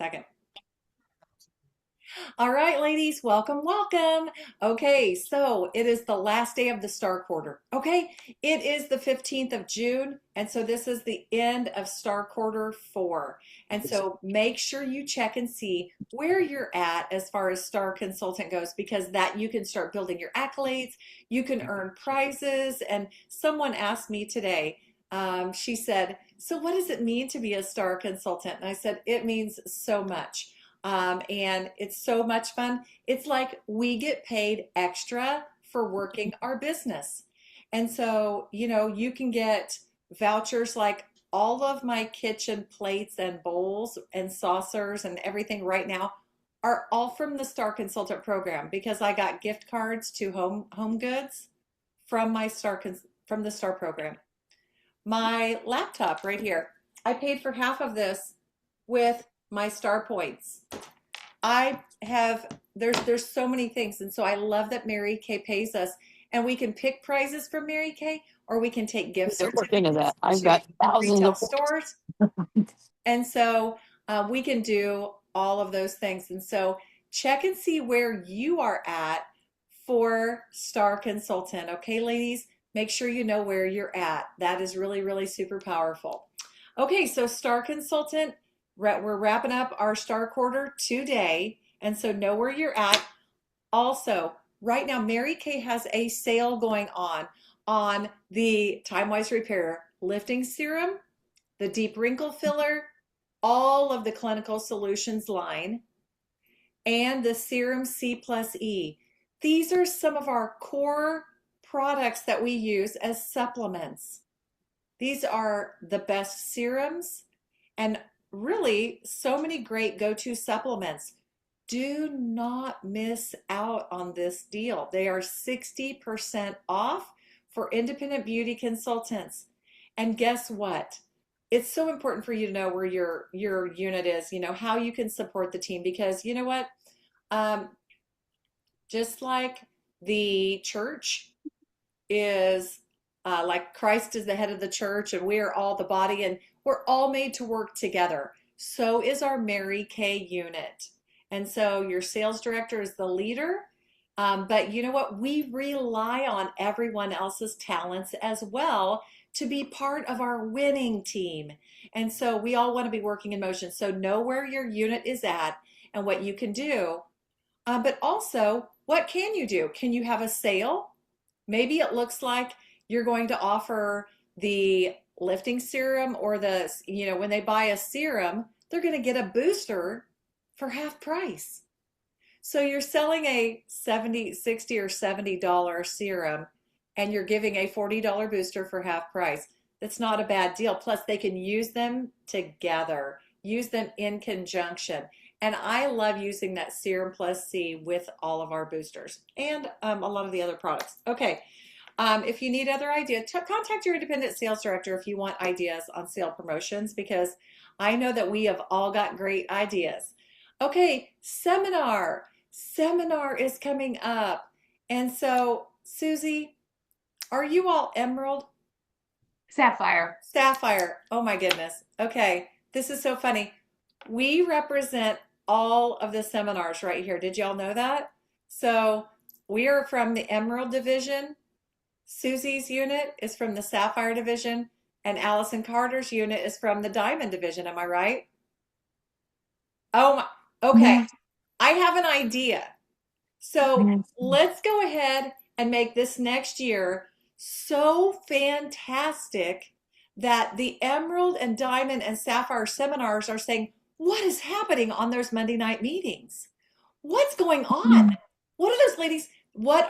Second. All right, ladies, welcome, welcome. Okay, so it is the last day of the star quarter. Okay, it is the 15th of June, and so this is the end of star quarter 4. And so make sure you check and see where you're at as far as star consultant goes, because that you can start building your accolades, you can earn prizes. And someone asked me today, she said, so what does it mean to be a star consultant? And I said, it means so much. And it's so much fun. It's like we get paid extra for working our business. And so, you can get vouchers like all of my kitchen plates and bowls and saucers and everything right now are all from the Star Consultant program because I got gift cards to home goods from my from the Star program. My laptop right here, I paid for half of this with my Star points. I have there's so many things, and so I love that Mary Kay pays us, and we can pick prizes from Mary Kay, or we can take gift Looking at that, certificates I've to got thousands retail of stores, and so we can do all of those things. And so check and see where you are at for Star Consultant. Okay, ladies, make sure you know where you're at. That is really, really super powerful. Okay, so Star Consultant, we're wrapping up our Star Quarter today, and so know where you're at. Also, right now, Mary Kay has a sale going on the Time Wise Repair Lifting Serum, the Deep Wrinkle Filler, all of the Clinical Solutions line, and the Serum C plus E. These are some of our core products that we use as supplements. These are the best serums and really so many great go-to supplements. Do not miss out on this deal. They are 60% off for independent beauty consultants. And guess what? It's so important for you to know where your unit is, how you can support the team, because you know what? Um, just like the church is like Christ is the head of the church and we are all the body and we're all made to work together. So is our Mary Kay unit. And so your sales director is the leader. But you know what? We rely on everyone else's talents as well to be part of our winning team. And so we all want to be working in motion. So know where your unit is at and what you can do. But also, what can you do? Can you have a sale? Maybe it looks like you're going to offer the lifting serum or when they buy a serum, they're going to get a booster for half price. So you're selling a 70, 60 or $70 serum and you're giving a $40 booster for half price. That's not a bad deal. Plus they can use them together, use them in conjunction. And I love using that Serum Plus C with all of our boosters and a lot of the other products. Okay, if you need other ideas, contact your independent sales director if you want ideas on sale promotions, because I know that we have all got great ideas. Okay, seminar. Seminar is coming up. And so, Susie, are you all Emerald? Sapphire. Sapphire. Oh my goodness. Okay, this is so funny. We represent all of the seminars right here. Did y'all know that? So we are from the Emerald division. Susie's unit is from the Sapphire division, and Allison Carter's unit is from the Diamond division. Am I right? Oh my, okay. I have an idea. So let's go ahead and make this next year so fantastic that the Emerald and Diamond and Sapphire seminars are saying, what is happening on those Monday night meetings? What's going on? What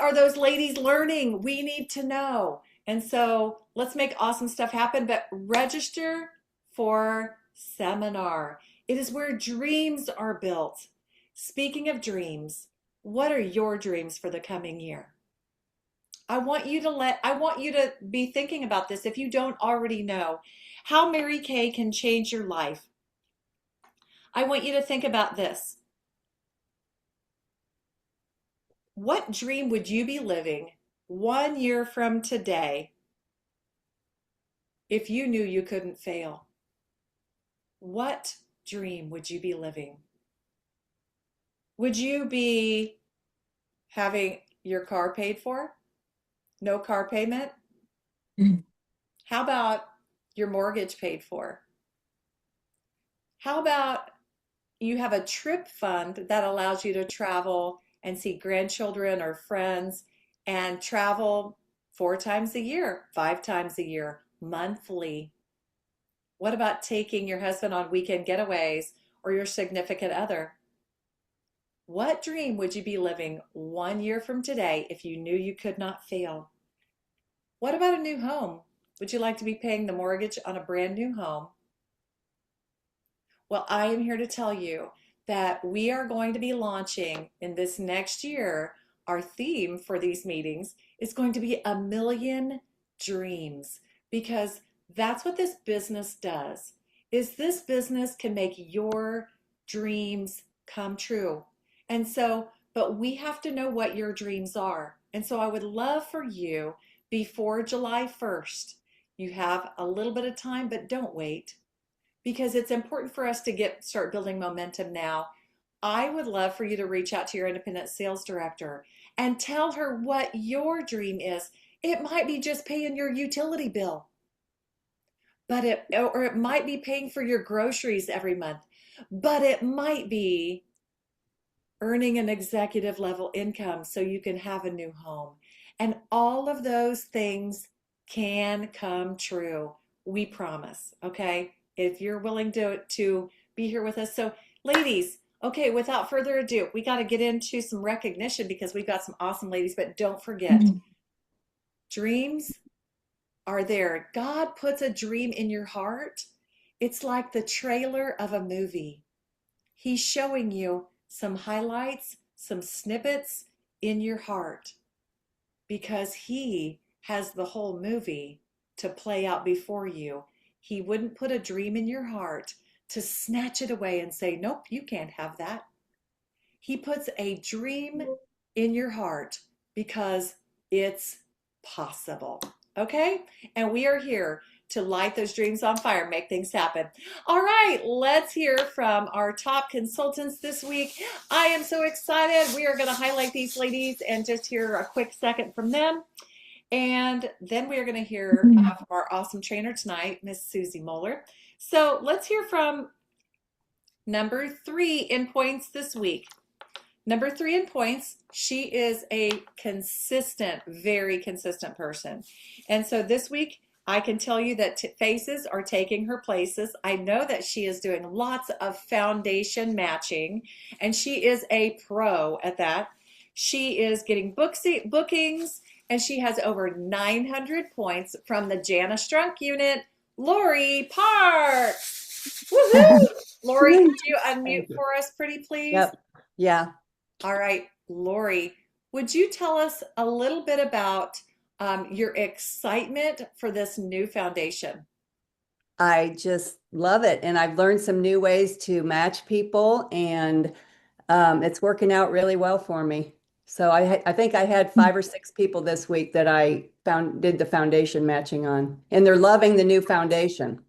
are those ladies learning? We need to know. And so let's make awesome stuff happen, but register for seminar. It is where dreams are built. Speaking of dreams, what are your dreams for the coming year? I want you to be thinking about this if you don't already know how Mary Kay can change your life. I want you to think about this. What dream would you be living 1 year from today if you knew you couldn't fail? What dream would you be living? Would you be having your car paid for? No car payment? How about your mortgage paid for? How about you have a trip fund that allows you to travel and see grandchildren or friends and travel 4 times a year, 5 times a year, monthly? What about taking your husband on weekend getaways or your significant other? What dream would you be living 1 year from today if you knew you could not fail? What about a new home? Would you like to be paying the mortgage on a brand new home? Well, I am here to tell you that we are going to be launching in this next year. Our theme for these meetings is going to be a million dreams because that's what this business does. Is this business can make your dreams come true. And so, but we have to know what your dreams are. And so I would love for you before July 1st. You have a little bit of time, but don't wait because it's important for us to start building momentum now. I would love for you to reach out to your independent sales director and tell her what your dream is. It might be just paying your utility bill, but it might be paying for your groceries every month, but it might be earning an executive level income so you can have a new home. And all of those things can come true. We promise, okay? If you're willing to be here with us. So, ladies, okay, without further ado, we got to get into some recognition because we've got some awesome ladies, but don't forget, dreams are there. God puts a dream in your heart. It's like the trailer of a movie. He's showing you some highlights, some snippets in your heart because he has the whole movie to play out before you. He wouldn't put a dream in your heart to snatch it away and say, nope, you can't have that. He puts a dream in your heart because it's possible. Okay? And we are here to light those dreams on fire, make things happen. All right, let's hear from our top consultants this week. I am so excited. We are going to highlight these ladies and just hear a quick second from them. And then we are going to hear from our awesome trainer tonight, Miss Susie Moeller. So let's hear from number 3 in points this week. Number 3 in points, she is a consistent, very consistent person. And so this week, I can tell you that faces are taking her places. I know that she is doing lots of foundation matching, and she is a pro at that. She is getting bookings, and she has over 900 points from the Jana Strunk unit, Laurie Parks. Woohoo! Lori, could you Thank unmute you. for us pretty please? Yep. Yeah. All right, Lori, would you tell us a little bit about your excitement for this new foundation? I just love it. And I've learned some new ways to match people, and it's working out really well for me. So I think I had 5 or 6 people this week that I did the foundation matching on, and they're loving the new foundation.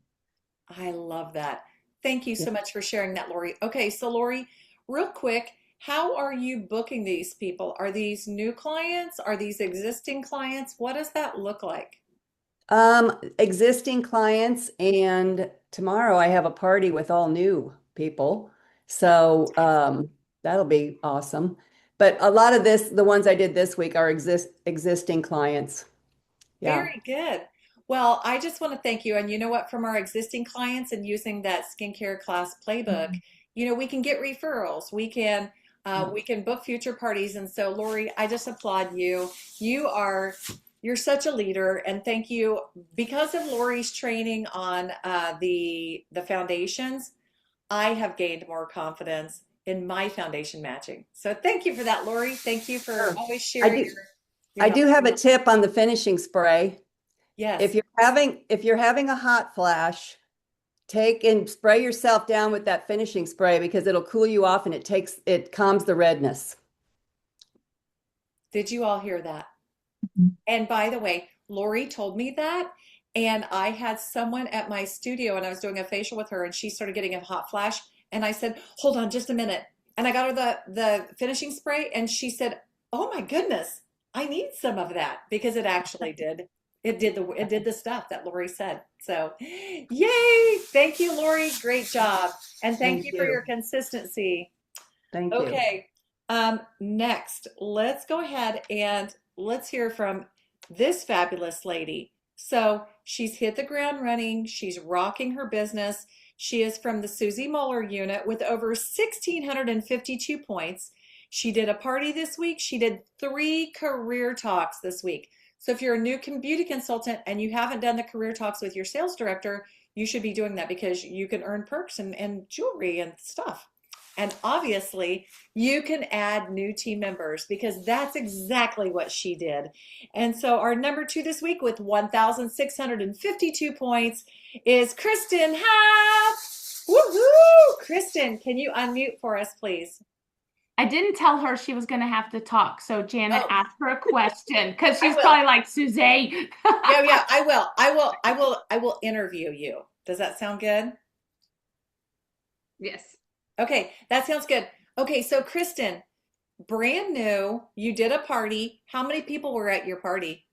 I love that. Thank you Yeah. so much for sharing that, Lori. Okay, so Lori, real quick, how are you booking these people? Are these new clients? Are these existing clients? What does that look like? Existing clients, and tomorrow I have a party with all new people. So that'll be awesome. But a lot of the ones I did this week are existing clients. Yeah. Very good. Well, I just want to thank you. And you know what? From our existing clients and using that skincare class playbook, we can get referrals. We can book future parties. And so, Lori, I just applaud you. You're such a leader, and thank you. Because of Lori's training on the foundations, I have gained more confidence in my foundation matching. So thank you for that, Lori. Thank you for Sure. always I sharing do your I help. do have a tip on the finishing spray. Yes. If you're having a hot flash, take and spray yourself down with that finishing spray because it'll cool you off and it calms the redness. Did you all hear that? And by the way, Lori told me that, And I had someone at my studio and I was doing a facial with her and she started getting a hot flash. And I said, hold on just a minute. And I got her the finishing spray and she said, oh my goodness, I need some of that because it actually did. It did the stuff that Lori said. So, yay! Thank you, Lori. Great job. And thank Thank you for you. your consistency. Thank you. Okay. Next, let's go ahead and let's hear from this fabulous lady. So she's hit the ground running. She's rocking her business. She is from the Susie Muller unit with over 1,652 points. She did a party this week. She did 3 career talks this week. So if you're a new beauty consultant and you haven't done the career talks with your sales director, you should be doing that because you can earn perks and jewelry and stuff. And obviously, you can add new team members because that's exactly what she did. And so our number 2 this week with 1,652 points is Kristin Half. Woohoo! Kristin, can you unmute for us, please? I didn't tell her she was going to have to talk. So Janet Oh, asked her a question because I she's will. probably like, Suzanne. Yeah, I will. I will interview you. Does that sound good? Yes. Okay, that sounds good. Okay, so Kristin, brand new, you did a party. How many people were at your party?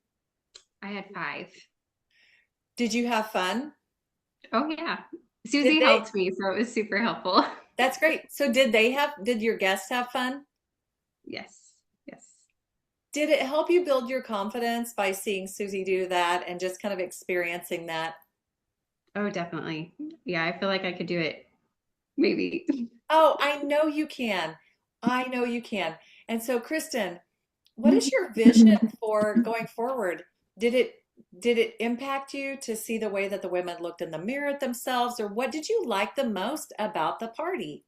I had 5. Did you have fun? Oh, yeah. Did Susie they? helped me, so it was super helpful. That's great. So did your guests have fun? Yes. Yes. Did it help you build your confidence by seeing Susie do that and just kind of experiencing that? Oh, definitely. Yeah, I feel like I could do it. Maybe. Oh, I know you can. I know you can. And so, Kristin, what is your vision for going forward? Did it did it impact you to see the way that the women looked in the mirror at themselves, or what did you like the most about the party?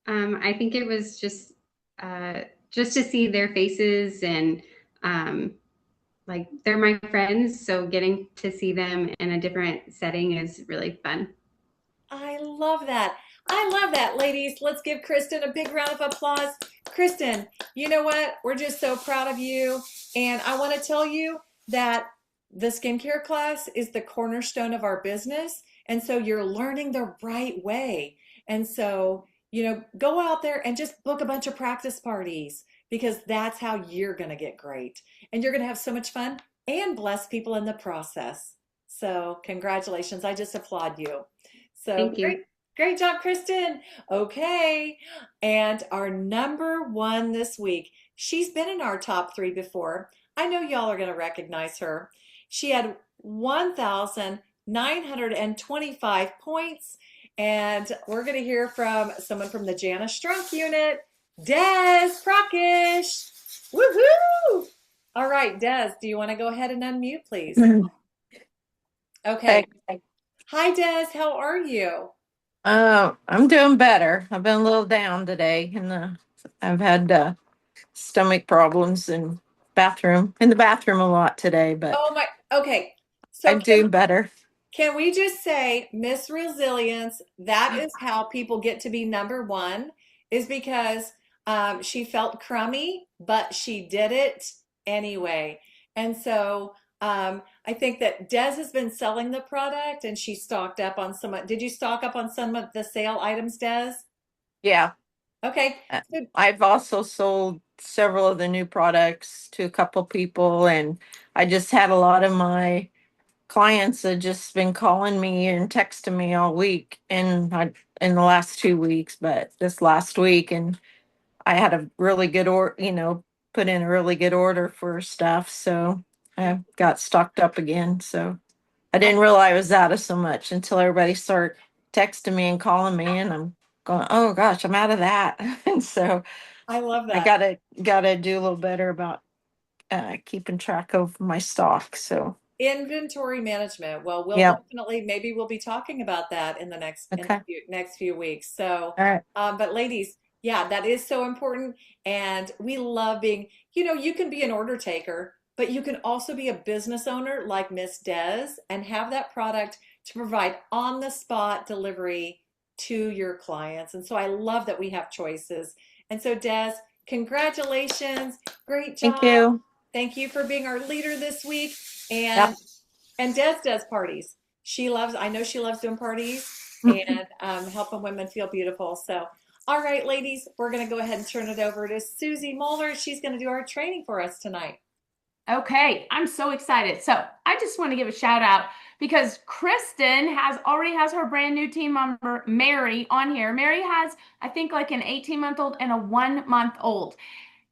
I think it was just to see their faces and um, like they're my friends, so getting to see them in a different setting is really fun. I love that. I love that, ladies. Let's give Kristin a big round of applause. Kristin, you know what? We're just so proud of you. And I want to tell you that the skincare class is the cornerstone of our business. And so you're learning the right way. And so, go out there and just book a bunch of practice parties because that's how you're going to get great. And you're going to have so much fun and bless people in the process. So, congratulations. I just applaud you. So Thank great, you. great job, Kristin. Okay. And our number 1 this week, she's been in our top 3 before. I know y'all are going to recognize her. She had 1,925 points. And we're going to hear from someone from the Janice Strunk unit, Des Prockish. Woohoo! All right, Des, do you want to go ahead and unmute, please? Okay. Okay. Hi, Des. How are you? I'm doing better. I've been a little down today, and I've had stomach problems and in the bathroom a lot today, but Oh my, okay. So I'm doing better. can we just say Miss Resilience, that is how people get to be number 1, is because she felt crummy, but she did it anyway. And so I think that Des has been selling the product and she stocked up on did you stock up on some of the sale items, Des? Yeah. Okay. Uh, So I've also sold several of the new products to a couple people, and I just had a lot of my clients have just been calling me and texting me all week in the last 2 weeks, but this last week, and I had a really good put in a really good order for stuff, so I got stocked up again. So I didn't realize I was out of so much until everybody started texting me and calling me, and I'm going, oh gosh, I'm out of that. And so I love I that. gotta do a little better about keeping track of my stock. So Inventory management. Well, yeah, maybe we'll be talking about that in the okay, next few weeks. So, all right, but ladies, yeah, that is so important. And we love being, you can be an order taker, but you can also be a business owner like Miss Des and have that product to provide on the spot delivery to your clients. And so I love that we have choices. And so Des, congratulations. Great thank job. you. Thank you for being our leader this week. And Yep, And Des does parties. I know she loves doing parties and helping women feel beautiful. So, all right, ladies, we're going to go ahead and turn it over to Susie Moeller. She's going to do our training for us tonight. Okay, I'm so excited. So I just want to give a shout out because Kristin already has her brand new team member, Mary, on here. Mary has, I think, like an 18-month-old and a 1-month old.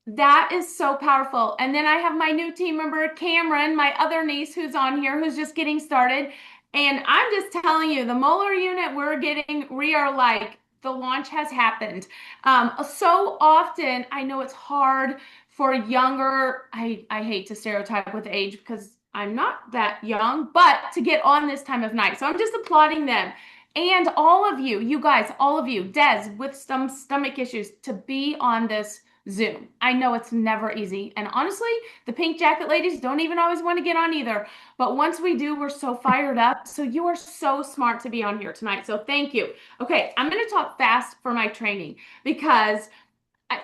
That is so powerful. And then I have my new team member, Cameron, my other niece who's on here, who's just getting started. And I'm just telling you, the Moeller unit we are like, the launch has happened. So often, I know it's hard for younger, I hate to stereotype with age because I'm not that young, but to get on this time of night. So I'm just applauding them. And all of you, you guys, all of you, Des with some stomach issues, to be on this Zoom. I know it's never easy. And honestly, the pink jacket ladies don't even always want to get on either. But once we do, we're so fired up. So you are so smart to be on here tonight. So thank you. Okay, I'm going to talk fast for my training because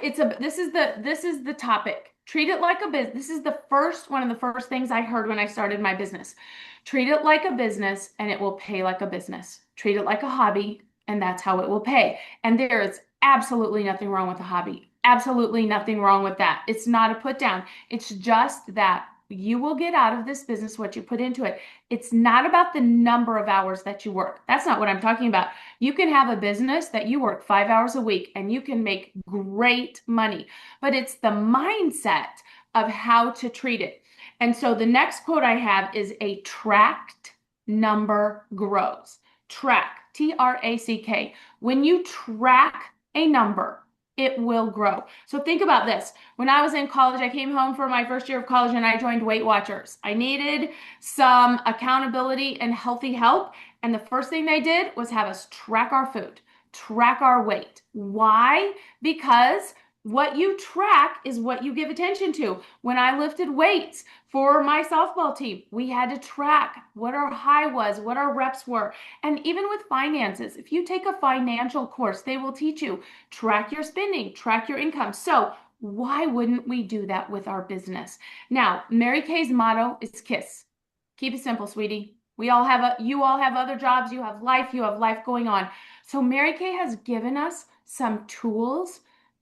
this is the topic. Treat it like a business. This is one of the first things I heard when I started my business. Treat it like a business and it will pay like a business. Treat it like a hobby and that's how it will pay. And there is absolutely nothing wrong with a hobby. Absolutely nothing wrong with that. It's not a put down. It's just that you will get out of this business what you put into it. It's not about the number of hours that you work. That's not what I'm talking about. You can have a business that you work 5 hours a week and you can make great money, but it's the mindset of how to treat it. And so the next quote I have is a tracked number grows. Track, T-R-A-C-K. When you track a number, it will grow. So think about this. When I was in college, I came home for my first year of college and I joined Weight Watchers. I needed some accountability and healthy help. And the first thing they did was have us track our food, track our weight. Why? Because what you track is what you give attention to. When I lifted weights for my softball team, we had to track what our high was, what our reps were. And even with finances, if you take a financial course, they will teach you track your spending, track your income. So why wouldn't we do that with our business? Now, Mary Kay's motto is KISS. Keep it simple, sweetie. You all have other jobs, you have life going on. So Mary Kay has given us some tools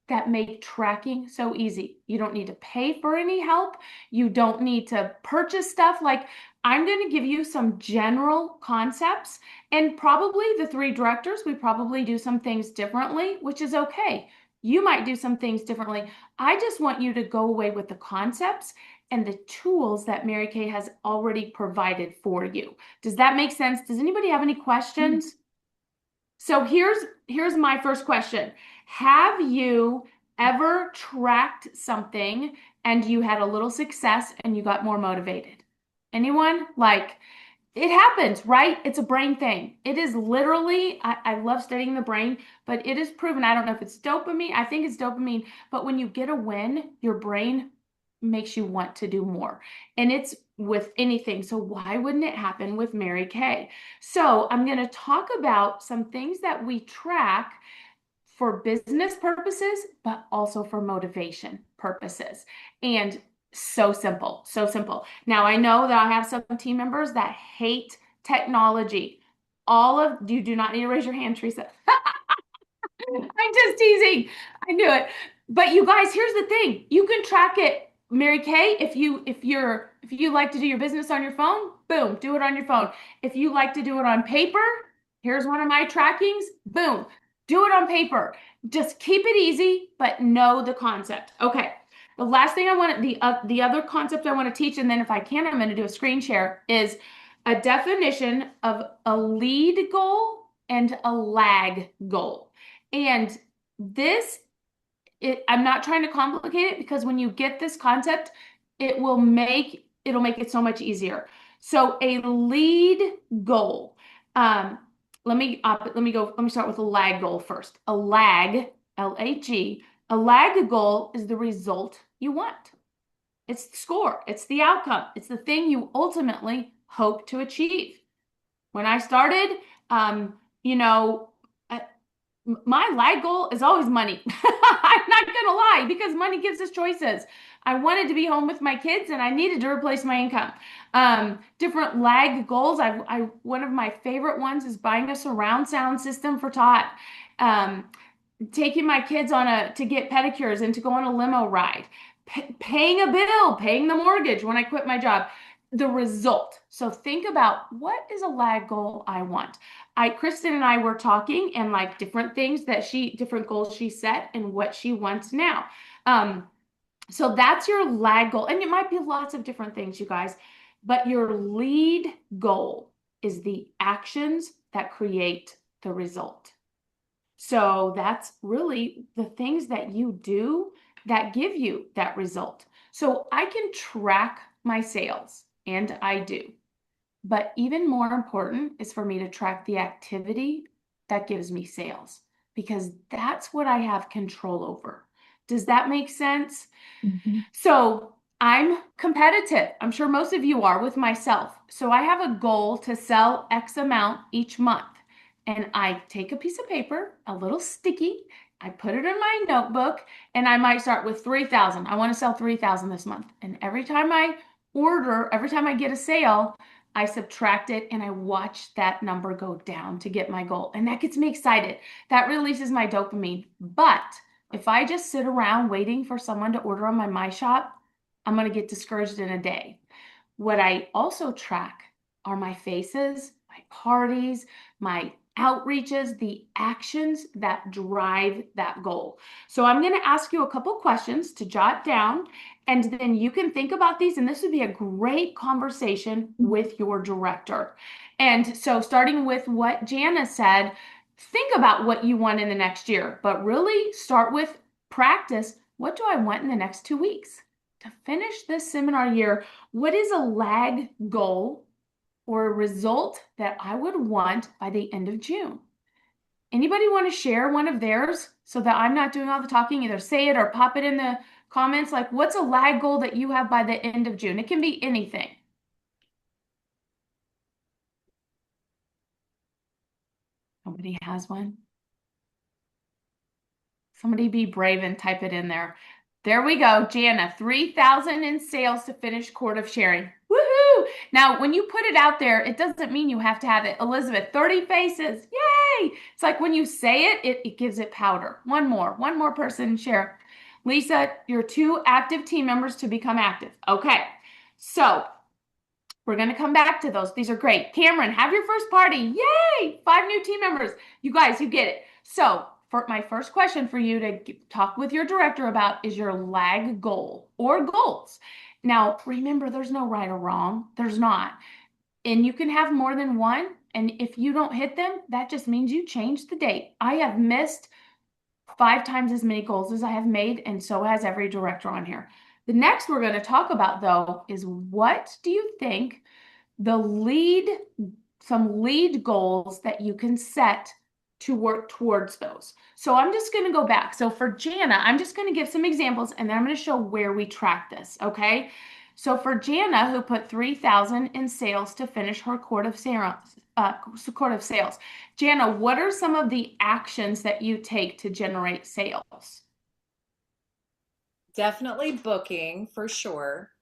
that make tracking so easy. You don't need to pay for any help. You don't need to purchase stuff. Like, I'm going to give you some general concepts, and probably the 3 directors, we probably do some things differently, which is okay. You might do some things differently. I just want you to go away with the concepts and the tools that Mary Kay has already provided for you. Does that make sense? Does anybody have any questions? So here's my first question. Have you ever tracked something and you had a little success and you got more motivated? Anyone? Like, it happens, right? It's a brain thing. It is literally, I love studying the brain, but it is proven. I don't know if it's dopamine. I think it's dopamine. But when you get a win, your brain makes you want to do more. And it's with anything. So why wouldn't it happen with Mary Kay? So I'm going to talk about some things that we track for business purposes, but also for motivation purposes. And so simple, so simple. Now, I know that I have some team members that hate technology. You do not need to raise your hand, Teresa. I'm just teasing. I knew it. But you guys, here's the thing. You can track it, Mary Kay, if you like to do your business on your phone, boom, do it on your phone. If you like to do it on paper, here's one of my trackings, boom, do it on paper. Just keep it easy, but know the concept. Okay. The last thing the other concept I want to teach, and then if I can, I'm going to do a screen share, is a definition of a lead goal and a lag goal. And I'm not trying to complicate it, because when you get this concept, it'll make it so much easier. So a lead goal. Let me start with a lag goal first. A lag, L-A-G, a lag goal is the result you want. It's the score. It's the outcome. It's the thing you ultimately hope to achieve. When I started, My lag goal is always money. I'm not gonna lie, because money gives us choices. I wanted to be home with my kids and I needed to replace my income. Different lag goals. One of my favorite ones is buying a surround sound system for Todd. Um, Taking my kids to get pedicures and to go on a limo ride, paying a bill, paying the mortgage when I quit my job. The result. So think about, what is a lag goal I want? Kristin and I were talking, and like different things different goals she set and what she wants now. So that's your lag goal. And it might be lots of different things, you guys, but your lead goal is the actions that create the result. So that's really the things that you do that give you that result. So I can track my sales, and I do. But even more important is for me to track the activity that gives me sales, because that's what I have control over. Does that make sense? So I'm competitive. I'm sure most of you are with myself. So I have a goal to sell X amount each month. And I take a piece of paper, a little sticky, I put it in my notebook, and I might start with 3,000. I want to sell 3,000 this month. And every time I get a sale, I subtract it and I watch that number go down to get my goal. And that gets me excited. That releases my dopamine. But if I just sit around waiting for someone to order on my shop, I'm going to get discouraged in a day. What I also track are my faces, my parties, my outreaches, the actions that drive that goal. So I'm going to ask you a couple questions to jot down, and then you can think about these, and this would be a great conversation with your director. And so starting with what Jana said, think about what you want in the next year, but really start with practice. What do I want in the next 2 weeks? To finish this seminar year, what is a lag goal or a result that I would want by the end of June? Anybody want to share one of theirs so that I'm not doing all the talking? Either say it or pop it in the comments. Like, what's a lag goal that you have by the end of June? It can be anything. Nobody has one? Somebody be brave and type it in there. There we go. Jana, 3,000 in sales to finish Court of Sharing. Woohoo! Now, when you put it out there, it doesn't mean you have to have it. Elizabeth, 30 faces. Yay! It's like when you say it, it gives it powder. One more person share. Lisa, your 2 active team members to become active. Okay, so we're going to come back to those. These are great. Cameron, have your first party. Yay! 5 new team members. You guys, you get it. So for my first question for you to talk with your director about is your lag goal or goals. Now, remember, there's no right or wrong. There's not. And you can have more than one. And if you don't hit them, that just means you changed the date. I have missed 5 times as many goals as I have made, and so has every director on here. The next we're going to talk about, though, is what do you think some lead goals that you can set to work towards those. So I'm just going to go back. So for Jana, I'm just going to give some examples, and then I'm going to show where we track this, okay? So for Jana, who put 3,000 in sales to finish her Court of Sales. Jana, what are some of the actions that you take to generate sales? Definitely booking for sure,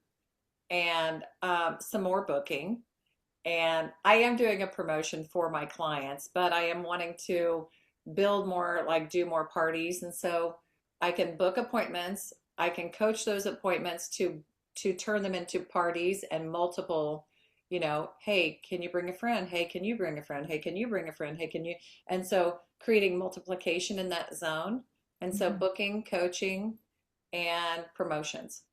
and some more booking. And I am doing a promotion for my clients, but I am wanting to build more, like do more parties. And so I can book appointments. I can coach those appointments to turn them into parties and multiple, hey, can you bring a friend? Hey, can you bring a friend? Hey, can you bring a friend? Hey, can you? And so creating multiplication in that zone. And so booking, coaching, and promotions.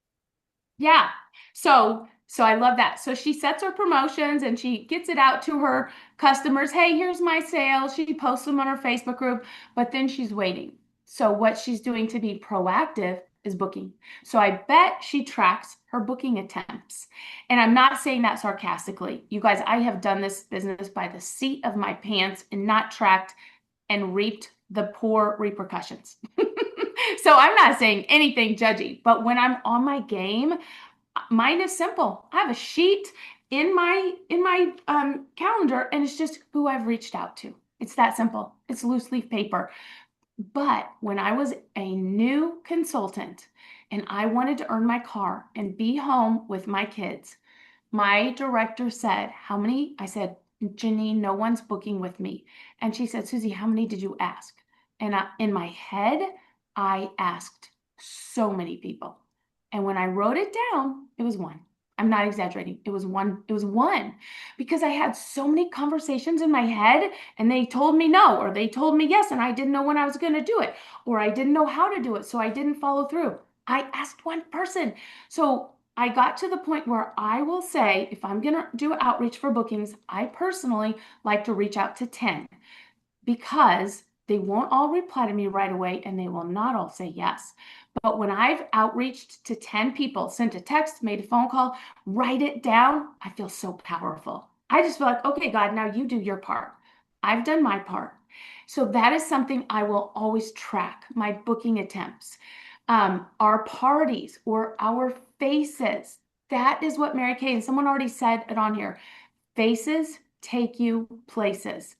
Yeah. So I love that. So she sets her promotions and she gets it out to her customers. Hey, here's my sale. She posts them on her Facebook group, but then she's waiting. So what she's doing to be proactive is booking. So I bet she tracks her booking attempts. And I'm not saying that sarcastically. You guys, I have done this business by the seat of my pants and not tracked and reaped the poor repercussions. So I'm not saying anything judgy, but when I'm on my game, mine is simple. I have a sheet in my calendar, and it's just who I've reached out to. It's that simple. It's loose leaf paper. But when I was a new consultant and I wanted to earn my car and be home with my kids, my director said, how many? I said, Janine, no one's booking with me. And she said, Susie, how many did you ask? And in my head, I asked so many people. And when I wrote it down, it was one. I'm not exaggerating. It was one. It was one because I had so many conversations in my head and they told me no, or they told me yes, and I didn't know when I was going to do it, or I didn't know how to do it, so I didn't follow through. I asked one person. So I got to the point where I will say, if I'm going to do outreach for bookings, I personally like to reach out to 10 because they won't all reply to me right away and they will not all say yes. But when I've outreached to 10 people, sent a text, made a phone call, write it down, I feel so powerful. I just feel like, okay, God, now you do your part. I've done my part. So that is something I will always track, my booking attempts. Our parties or our faces. That is what Mary Kay, and someone already said it on here. Faces take you places.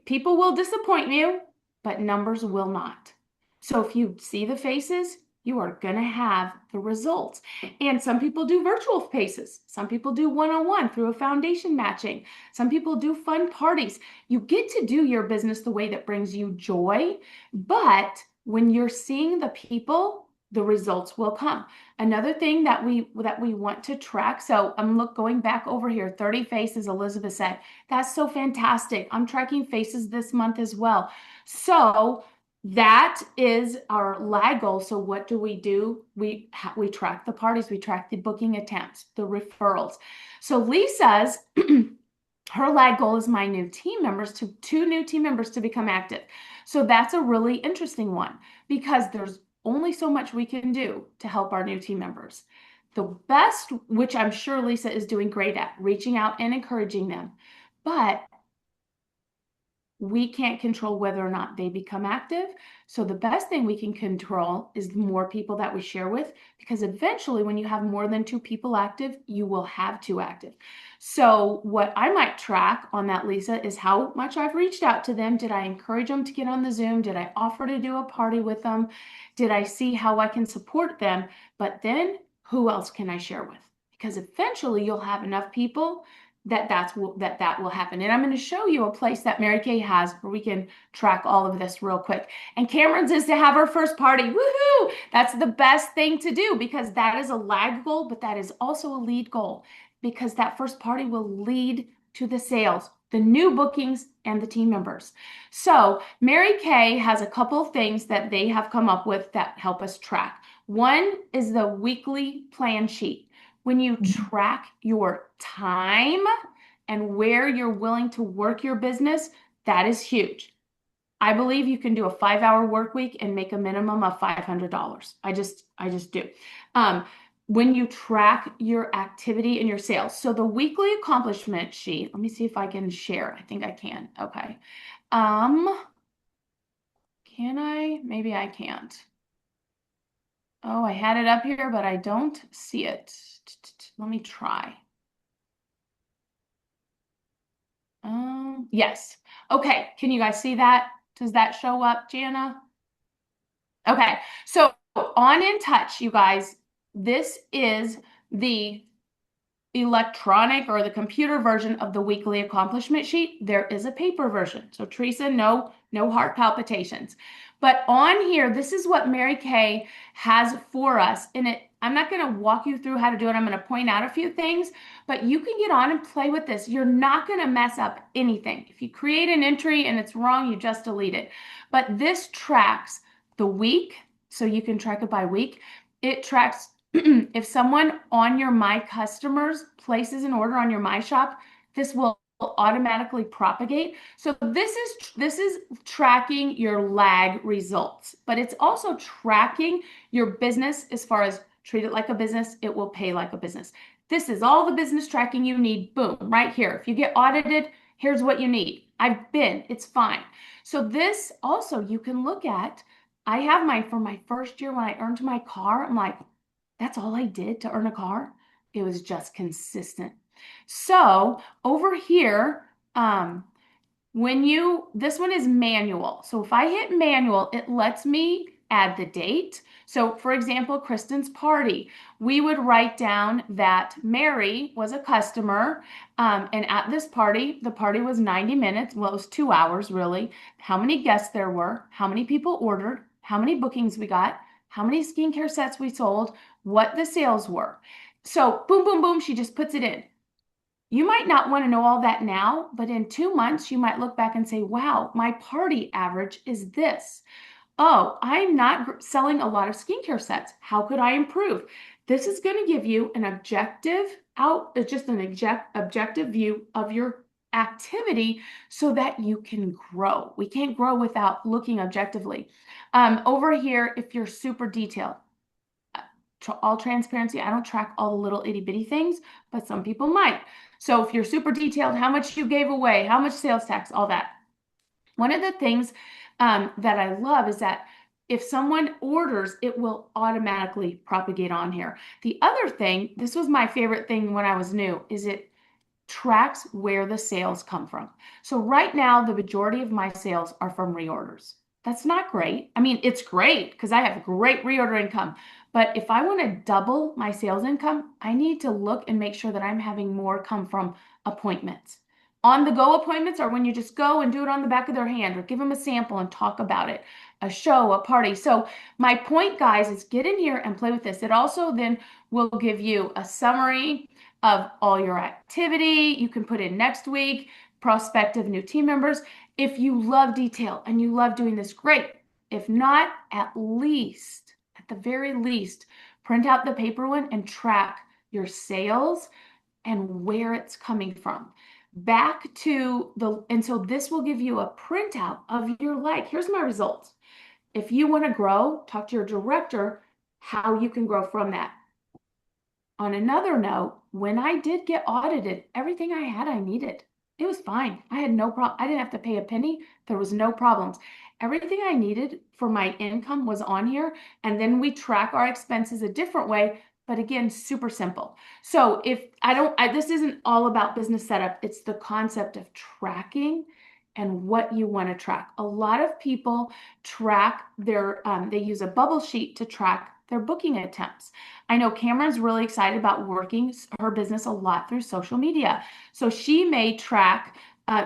People will disappoint you, but numbers will not. So if you see the faces, you are going to have the results. And some people do virtual faces. Some people do one-on-one through a foundation matching. Some people do fun parties. You get to do your business the way that brings you joy, but when you're seeing the people, the results will come. Another thing that we want to track. So I'm going back over here, 30 faces, Elizabeth said. That's so fantastic. I'm tracking faces this month as well. So that is our lag goal. So what do? We track the parties, we track the booking attempts, the referrals. So Lisa's her lag goal is my new team members to 2 new team members to become active. So that's a really interesting one because there's only so much we can do to help our new team members. The best, which I'm sure Lisa is doing great at, reaching out and encouraging them, but we can't control whether or not they become active. So the best thing we can control is the more people that we share with, because eventually when you have more than 2 people active, you will have 2 active. So what I might track on that, Lisa, is how much I've reached out to them. Did I encourage them to get on the Zoom? Did I offer to do a party with them? Did I see how I can support them? But then who else can I share with? Because eventually you'll have enough people that will happen. And I'm going to show you a place that Mary Kay has where we can track all of this real quick. And Cameron's is to have her first party. Woohoo! That's the best thing to do because that is a lag goal, but that is also a lead goal because that first party will lead to the sales, the new bookings, and the team members. So Mary Kay has a couple things that they have come up with that help us track. One is the weekly plan sheet. When you track your time and where you're willing to work your business, that is huge. I believe you can do a 5-hour work week and make a minimum of $500. I just do. When you track your activity and your sales. So the weekly accomplishment sheet, let me see if I can share. I think I can. Okay. Can I? Maybe I can't. Oh, I had it up here, but I don't see it. Let me try. Yes. Okay. Can you guys see that? Does that show up, Jana? Okay. So on In Touch, you guys, this is the electronic or the computer version of the weekly accomplishment sheet. There is a paper version. So Teresa, no heart palpitations. But on here, this is what Mary Kay has for us. And I'm not going to walk you through how to do it. I'm going to point out a few things, but you can get on and play with this. You're not going to mess up anything. If you create an entry and it's wrong, you just delete it. But this tracks the week, so you can track it by week. It tracks if someone on your My Customers places an order on your My Shop, this will automatically propagate. So this is tracking your lag results, but it's also tracking your business as far as treat it like a business, it will pay like a business. This is all the business tracking you need. Boom, right here. If you get audited, here's what you need. It's fine. So this also you can look at. I have mine for my first year when I earned my car. I'm like, that's all I did to earn a car. It was just consistent. So over here, This one is manual. So if I hit manual, it lets me add the date. So for example, Kristen's party, we would write down that Mary was a customer, and at this party, the party was 90 minutes. Well, it was 2 hours really. How many guests there were, how many people ordered, how many bookings we got, how many skincare sets we sold, what the sales were. So boom, boom, boom, she just puts it in. You might not want to know all that now, but in 2 months, you might look back and say, wow, my party average is this. Oh, I'm not selling a lot of skincare sets. How could I improve? This is going to give you an objective view of your activity so that you can grow. We can't grow without looking objectively. Over here, if you're super detailed, all transparency, I don't track all the little itty bitty things, but some people might. So if you're super detailed, how much you gave away, how much sales tax, all that. One of the things that I love is that if someone orders, it will automatically propagate on here. The other thing, this was my favorite thing when I was new, is it tracks where the sales come from. So right now, the majority of my sales are from reorders. That's not great. I mean, it's great because I have great reorder income. But if I want to double my sales income, I need to look and make sure that I'm having more come from appointments. On the go appointments are when you just go and do it on the back of their hand or give them a sample and talk about it, a show, a party. So my point, guys, is get in here and play with this. It also then will give you a summary of all your activity. You can put in next week, prospective new team members. If you love detail and you love doing this, great. If not, at the very least, print out the paper one and track your sales and where it's coming from. And so this will give you a printout of here's my results. If you want to grow, talk to your director how you can grow from that. On another note, when I did get audited, everything I had, I needed. It was fine. I had no problem. I didn't have to pay a penny. There was no problems. Everything I needed for my income was on here. And then we track our expenses a different way, but again, super simple. So this isn't all about business setup. It's the concept of tracking and what you want to track. A lot of people they use a bubble sheet to track their booking attempts. I know Cameron's really excited about working her business a lot through social media. So she may track,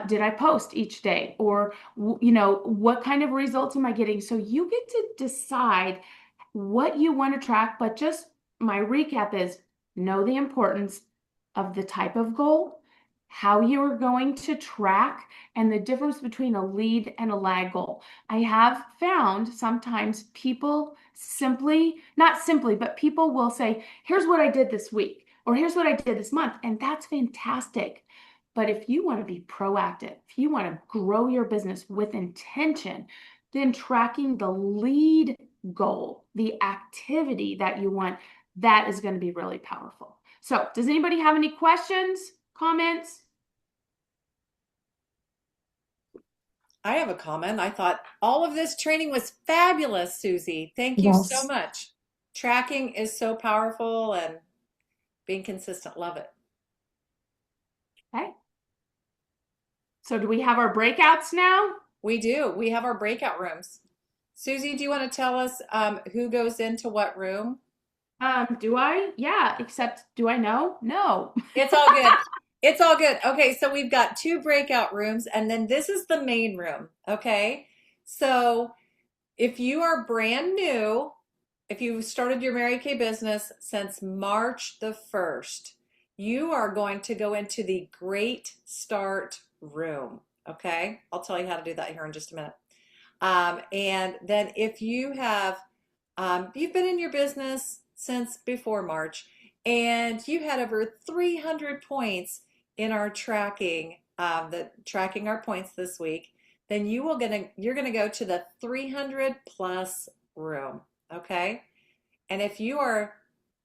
did I post each day? Or, what kind of results am I getting? So you get to decide what you want to track, but just my recap is know the importance of the type of goal, how you are going to track, and the difference between a lead and a lag goal. I have found sometimes people not simply, but people will say, here's what I did this week, or here's what I did this month. And that's fantastic. But if you want to be proactive, if you want to grow your business with intention, then tracking the lead goal, the activity that you want, that is going to be really powerful. So does anybody have any questions, comments? I have a comment. I thought all of this training was fabulous, Susie. Thank you so much. Tracking is so powerful and being consistent. Love it. Okay. So do we have our breakouts now? We do. We have our breakout rooms. Susie, do you want to tell us who goes into what room? Do I? Yeah, except do I know? No. It's all good. It's all good. Okay, so we've got 2 breakout rooms, and then this is the main room. Okay, so if you are brand new, if you've started your Mary Kay business since March the 1st, you are going to go into the Great Start room. Okay, I'll tell you how to do that here in just a minute. And then if you have, you've been in your business since before March, and you had over 300 points in our tracking, tracking our points this week, then you're gonna go to the 300 plus room, okay? And if you are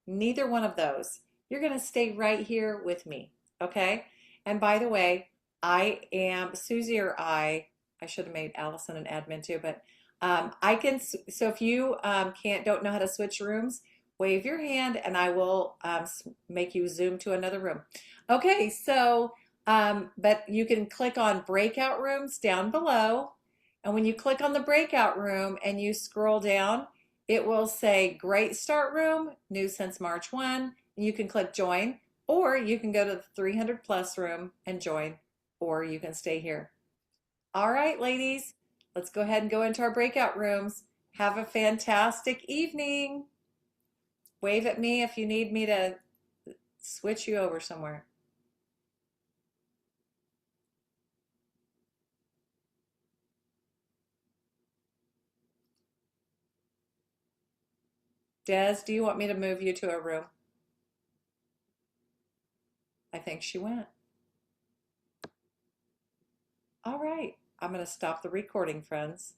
neither one of those, you're gonna stay right here with me, okay? And by the way, I am Susie, or I should have made Allison an admin too, but I can. So if you don't know how to switch rooms, wave your hand and I will make you zoom to another room. Okay, so But you can click on breakout rooms down below. And when you click on the breakout room and you scroll down, it will say Great Start Room, new since March 1. And you can click join, or you can go to the 300 plus room and join, or you can stay here. All right, ladies, let's go ahead and go into our breakout rooms. Have a fantastic evening. Wave at me if you need me to switch you over somewhere. Des, do you want me to move you to a room? I think she went. All right, I'm going to stop the recording, friends.